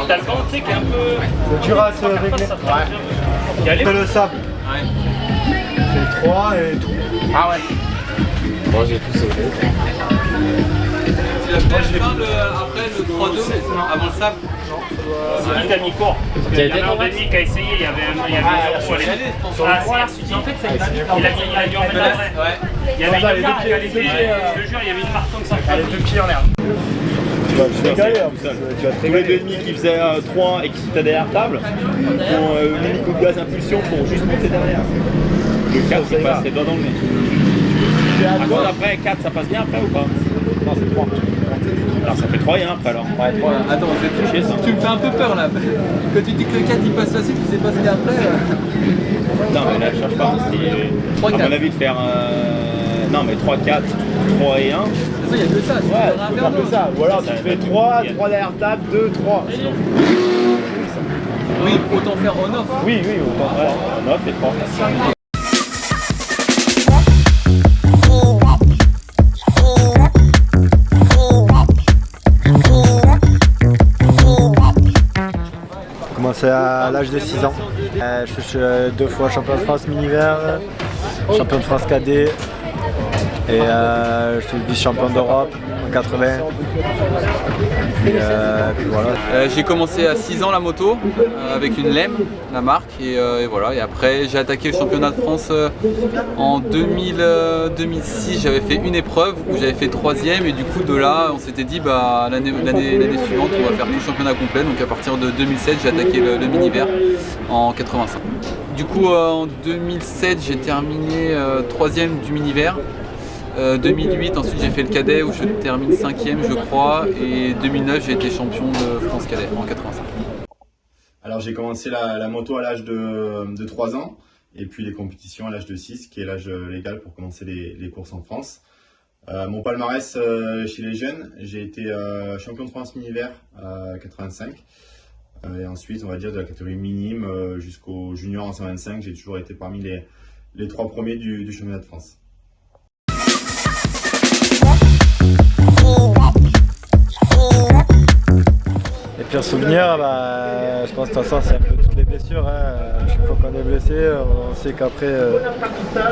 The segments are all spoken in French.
T'as le vent, tu sais, qui est un peu... C'est dur à se régler. Ouais. Le sable. Ouais. C'est 3 et tout. Ah ouais. Bon, j'ai tout sauté. Tu l'as fait après le 3-2 avant le sable? C'est lui qui a mis court. Il y a un demi qui a essayé, il y avait un zéro sur les... Ah, si, en fait, il a dû en mettre après. Il y avait une part, je te jure, il y avait une part comme ça. Les deux pieds en l'air. Tu vas te régaler, Tous les deux demi qui faisaient 3 et qui étaient derrière table font une mini coup de gaz impulsion pour juste monter derrière. Le 4 il passe les doigts dans le nez. Par contre après 4 ça passe bien après ou pas? Non, c'est 3. Alors ça fait 3 et 1 après alors. Ouais, 3 et 1. Attends, chier, ça. tu me fais un peu peur là. Quand tu dis que le 4 il passe facile, tu sais pas ce qu'il y a après. Non mais là je cherche pas. À mon avis de faire non mais 3, 4, 3 et 1. Il y a que ça, ouais, tu peux faire que ça. Ou alors tu fais 3 derrière table, 2, 3. Sinon... Oui, autant faire on-off. Oui, autant faire on-off et 3. J'ai commencé à l'âge de 6 ans. Je suis 2 fois champion de France mini-vert, champion de France cadet. Et je suis vice-champion d'Europe en 80. Puis voilà. J'ai commencé à 6 ans la moto avec une LEM, la marque, et voilà. Et après j'ai attaqué le championnat de France en 2006. J'avais fait une épreuve où j'avais fait 3e et du coup de là on s'était dit bah l'année suivante on va faire tout le championnat complet. Donc à partir de 2007 j'ai attaqué le mini-vert en 85. Du coup en 2007 j'ai terminé 3e du mini-vert. 2008, ensuite j'ai fait le cadet où je termine 5e je crois, et 2009 j'ai été champion de France cadet en 85. Alors j'ai commencé la moto à l'âge de 3 ans et puis les compétitions à l'âge de 6 qui est l'âge légal pour commencer les courses en France. Mon palmarès chez les jeunes, j'ai été champion de France mini-vert à 85 et ensuite on va dire de la catégorie minime jusqu'au junior en 125, j'ai toujours été parmi les 3 premiers du championnat de France. Les pires souvenirs, je pense que de toute façon c'est un peu toutes les blessures. Hein. Chaque fois qu'on est blessé, on sait qu'après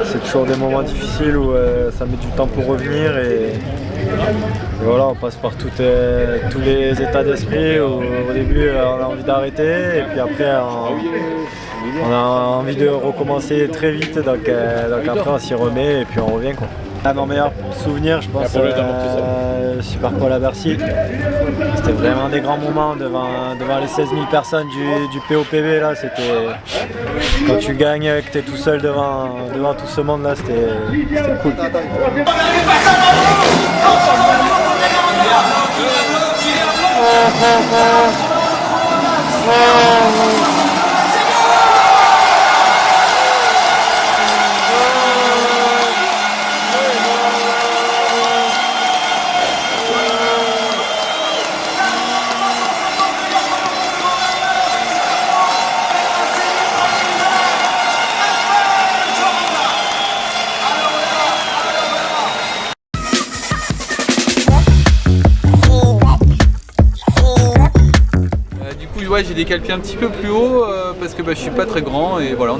c'est toujours des moments difficiles où ça met du temps pour revenir et voilà, on passe par tous les états d'esprit où au début on a envie d'arrêter et puis après on a envie de recommencer très vite, donc après on s'y remet et puis on revient quoi. Mon meilleur souvenir, je pense, Super Paul à Bercy. C'était vraiment des grands moments devant les 16 000 personnes du POPV. Là, c'était quand tu gagnes, que tu es tout seul devant tout ce monde là, c'était cool. ouais, j'ai décalpé un petit peu plus haut parce que je suis pas très grand et voilà,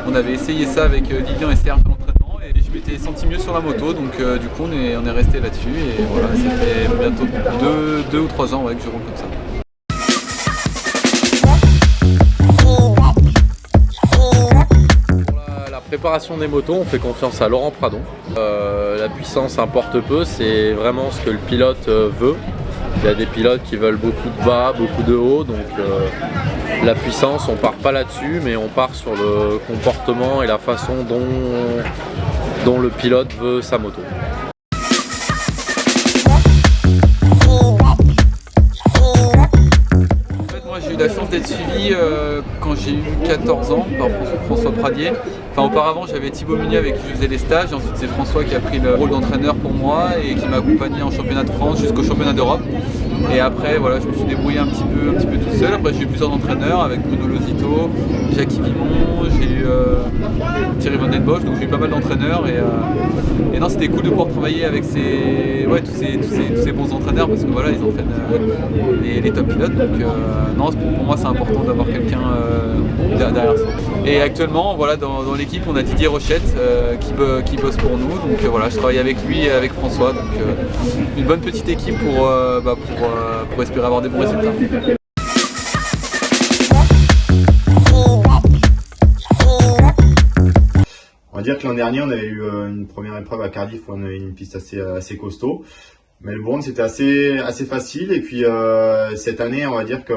on avait essayé ça avec Lilian et Serge dans l'entraînement et je m'étais senti mieux sur la moto, donc du coup on est resté là-dessus et voilà, ça fait bientôt 2 ou 3 ans ouais, que je roule comme ça. La préparation des motos, on fait confiance à Laurent Pradon. La puissance importe peu, c'est vraiment ce que le pilote veut. Il y a des pilotes qui veulent beaucoup de bas, beaucoup de haut, donc la puissance, on part pas là-dessus, mais on part sur le comportement et la façon dont le pilote veut sa moto. J'ai eu la chance d'être suivi quand j'ai eu 14 ans par François Pradier. Enfin, auparavant, j'avais Thibaut Munier avec qui je faisais les stages. Et ensuite, c'est François qui a pris le rôle d'entraîneur pour moi et qui m'a accompagné en championnat de France jusqu'au championnat d'Europe. Et après, voilà, je me suis débrouillé un petit peu tout seul. Après, j'ai eu plusieurs entraîneurs avec Bruno Lozito, Jackie Vimon, j'ai eu Thierry Van Den Bosch, donc j'ai eu pas mal d'entraîneurs. Et non, c'était cool de pouvoir travailler avec tous ces bons entraîneurs parce que voilà, ils entraînent les top pilotes. Donc non, pour moi, c'est important d'avoir quelqu'un derrière ça. Et actuellement, voilà, dans l'équipe, on a Didier Rochette qui bosse pour nous. Donc voilà, je travaille avec lui et avec François. Donc une bonne petite équipe pour espérer avoir des bons résultats. On va dire que l'an dernier, on avait eu une première épreuve à Cardiff où on avait une piste assez costaud. Melbourne, c'était assez facile. Et puis cette année, on va dire que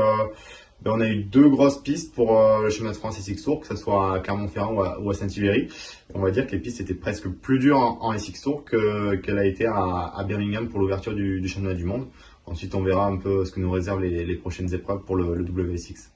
on a eu 2 grosses pistes pour le championnat de France SX Tour, que ce soit à Clermont-Ferrand ou à Saint-Yvery. On va dire que les pistes étaient presque plus dures en SX Tour qu'elle a été à Birmingham pour l'ouverture du championnat du monde. Ensuite, on verra un peu ce que nous réservent les prochaines épreuves pour le WSX.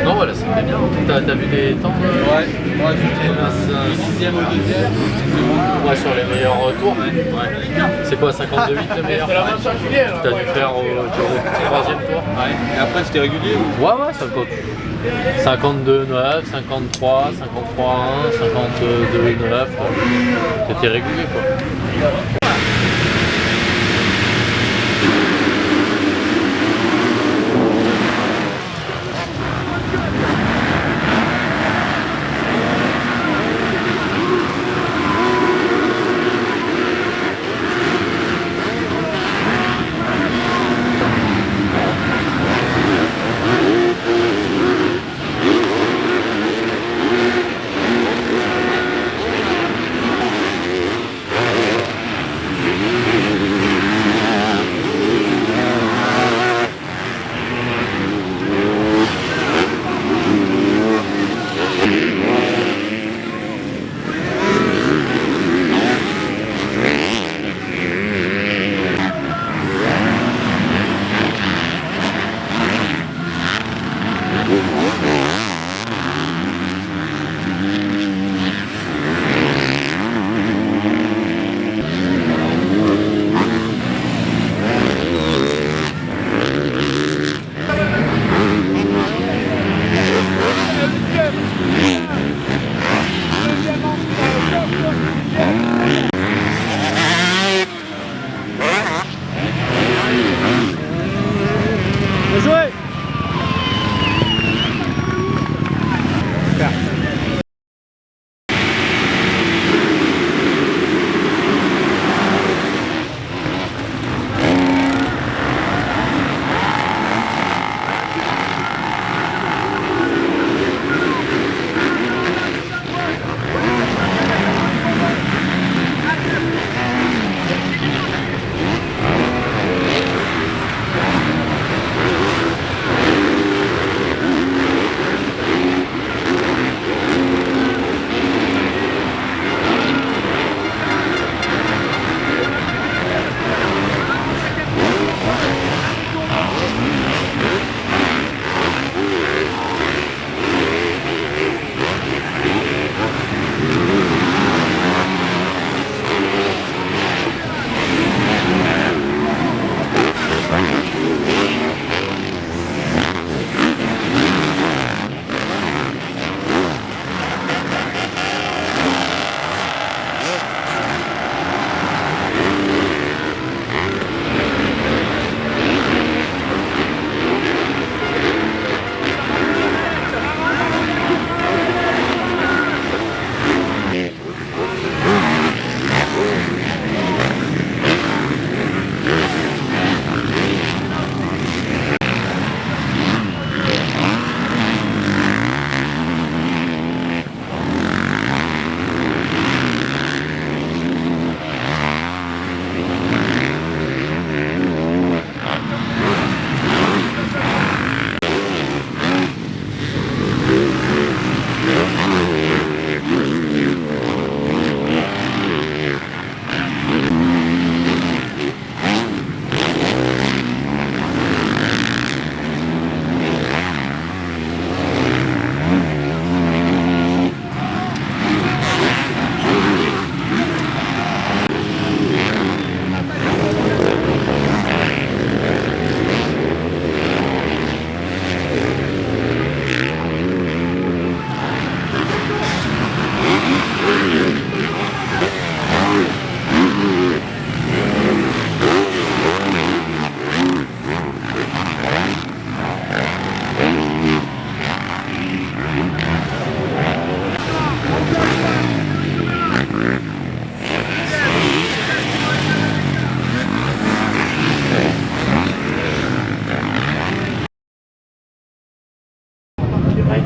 Non, voilà, c'était bien. T'as vu des temps Ouais, moi j'étais le 6e au 2e. Ouais, sur les meilleurs tours. Ouais. C'est quoi, 52,8 le meilleur? T'as dû faire au 3e tour? Ouais. Et après c'était régulier ou... Ouais, 52,9, 53, 53,1, 52,9. C'était régulier quoi.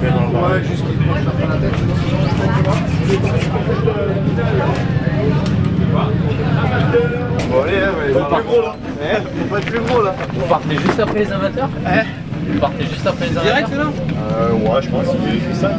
bien dans le bras. Ouais, juste qu'il ne tape pas la tête. Bon allez, mais c'est pas gros là. C'est pas plus gros là. Vous partez juste après les amateurs? Vous partez juste après les amateurs? Direct là? Ouais, je pense qu'il fait ça.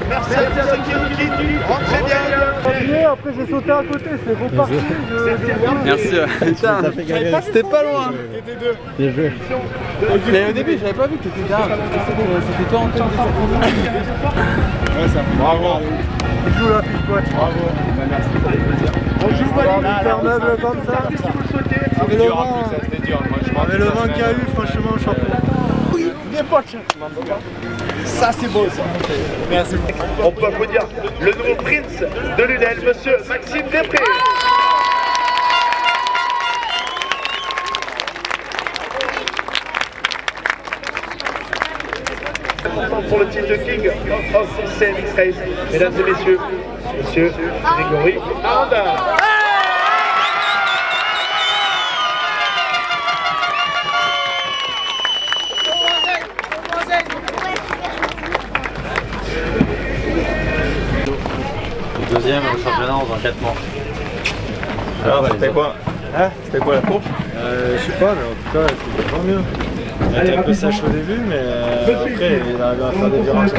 Merci à tous ceux qui nous quittent. Rentrez bien. Après j'ai sauté à côté, c'est reparti. Merci. Putain, c'était pas loin. T'étais deux. Bien joué. Mais au début, j'avais pas vu que t'étais là. C'était toi en train de Ouais, ça fait bravo. Il joue la pique pote. Bravo. Merci. On joue pas les intermeubles comme ça. Avec le vent, c'était dur. avec le vent qu'il y a eu, franchement, chapeau. Oui, bien potes. Ça c'est beau ça. Merci. On peut applaudir le nouveau prince de Lunel, monsieur Maxime Després. Pour le titre de King of CMX Race, mesdames et messieurs, monsieur Grégory Aranda. 3e au championnat en faisant 4 manches. Alors, c'était quoi? C'était quoi la course? Je sais pas, mais en tout cas, c'était vraiment mieux. Il était un peu sèche au début, mais après, il arrivait à faire des virages.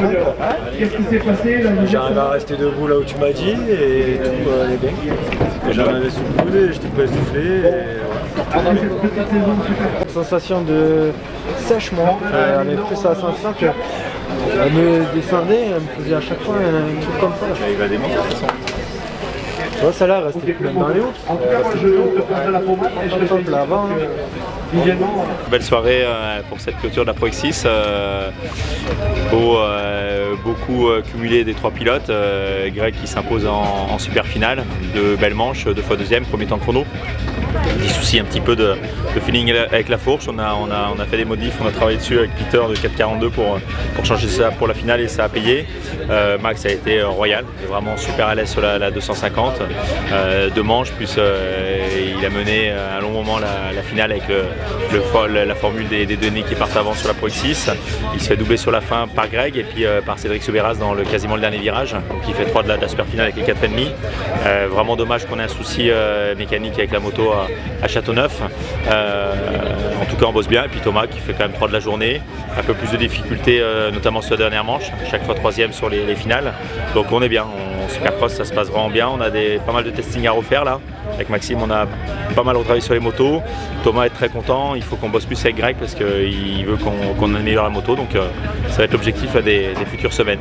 J'ai arrivé à rester debout là où tu m'as dit et tout allait bien. J'en avais sous le coude et j'étais pas essoufflé. Sensation de sèchement, elle est plus à la sensation qu'elle me descendait, elle me faisait à chaque fois un truc comme ça. Il va démonter de toute façon. Tu vois, celle-là restait plus même dans les hauts. L'avant. Belle soirée pour cette clôture de la Pro X6. Beaucoup cumulé des 3 pilotes. Greg qui s'impose en super finale, de belles manches, 2 fois deuxième, premier temps chrono. Des soucis un petit peu de feeling avec la fourche, on a fait des modifs, on a travaillé dessus avec Peter de 4,42 pour changer ça pour la finale et ça a payé. Max a été royal, il est vraiment super à l'aise sur la 250, 2 manches, plus il a mené à un long moment la finale avec la formule des données qui partent avant sur la Pro X6. Il se fait doubler sur la fin par Greg et puis par Cédric Soberas dans quasiment le dernier virage, donc il fait 3 de la super finale avec les 4,5. Vraiment dommage qu'on ait un souci mécanique avec la moto à Châteauneuf. En tout cas on bosse bien, et puis Thomas qui fait quand même 3 de la journée, un peu plus de difficultés notamment sur la dernière manche, chaque fois 3e sur les finales, donc on est bien, en Supercross ça se passe vraiment bien, on a pas mal de testing à refaire là, avec Maxime on a pas mal retravaillé sur les motos, Thomas est très content, il faut qu'on bosse plus avec Greg parce qu'il veut qu'on améliore la moto, donc ça va être l'objectif des futures semaines.